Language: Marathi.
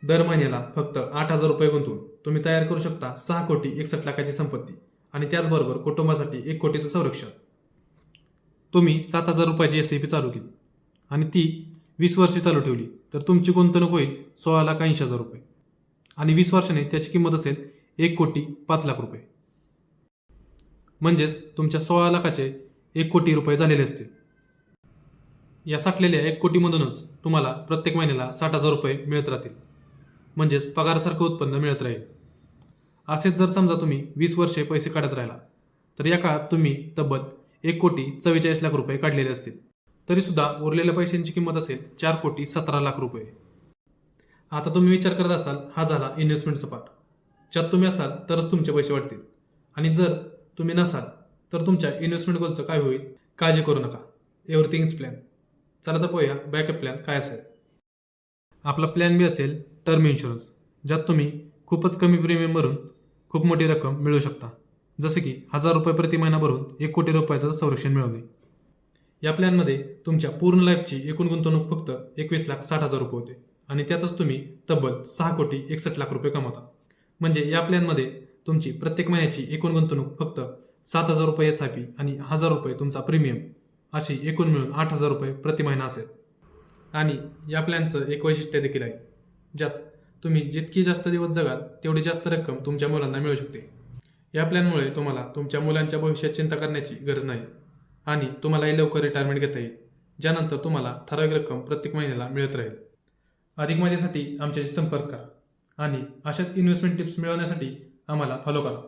दर महिन्याला फक्त 8,000 रुपये गुंतवून तुम्ही तयार करू शकता 6,61,00,000ची संपत्ती आणि त्याचबरोबर कुटुंबासाठी 1 कोटीचं संरक्षण. तुम्ही 7,000 रुपयाची SIP चालू केली आणि ती 20 वर्षे चालू ठेवली तर तुमची गुंतवणूक होईल 16,80,000 रुपये आणि 20 वर्षांनी त्याची किंमत असेल 1,05,00,000 रुपये. म्हणजेच तुमच्या 16 लाखाचे 1 कोटी रुपये झालेले असतील. या साठलेल्या 1 कोटीमधूनच तुम्हाला प्रत्येक महिन्याला 60,000 रुपये मिळत राहतील. म्हणजेच पगारासारखं उत्पन्न मिळत राहील. असेच जर समजा तुम्ही 20 वर्षे पैसे काढत राहिला तर या काळात तुम्ही तब्बल 1,44,00,000 रुपये काढलेले असतील. तरी सुद्धा उरलेल्या पैशांची किंमत असेल 4,17,00,000 रुपये. आता तुम्ही विचार करत असाल हा झाला इन्व्हेस्टमेंटचा पार्ट. ज्यात तुम्ही असाल तरच तुमचे पैसे वाढतील आणि जर तुम्ही नसाल तर तुमच्या इन्व्हेस्टमेंट गोलचं काय होईल? काळजी करू नका. Everything is plan. चला तर पाहूया बॅकअप प्लॅन काय असेल. आपला प्लॅन बी असेल टर्म इन्शुरन्स, ज्यात तुम्ही खूपच कमी प्रीमियम भरून खूप मोठी रक्कम मिळवू शकता. जसे की 1,000 रुपये प्रति महिना भरून 1 कोटी रुपयाचं संरक्षण मिळवणे. या प्लॅनमध्ये तुमच्या पूर्ण लाईफची एकूण गुंतवणूक फक्त 21,60,000 रुपये होते आणि त्यातच तुम्ही तब्बल 6,61,00,000 रुपये कमवता. म्हणजे या प्लॅनमध्ये तुमची प्रत्येक महिन्याची एकूण गुंतवणूक फक्त 7,000 रुपये SIP आणि 1,000 रुपये तुमचा प्रीमियम अशी एकूण मिळून 8,000 रुपये प्रति महिना असेल. आणि या प्लॅनचं एक वैशिष्ट्य देखील आहे, ज्यात तुम्ही जितकी जास्त दिवस जगाल तेवढी जास्त रक्कम तुमच्या मुलांना मिळू शकते. या प्लॅनमुळे तुम्हाला तुमच्या मुलांच्या भविष्यात चिंता करण्याची गरज नाही आणि तुम्हालाही लवकर रिटायरमेंट घेता येईल, ज्यानंतर तुम्हाला ठराविक रक्कम प्रत्येक महिन्याला मिळत राहील. अधिक माहितीसाठी आमच्याशी संपर्क करा आणि अशाच इन्व्हेस्टमेंट टिप्स मिळवण्यासाठी आम्हाला फॉलो करा.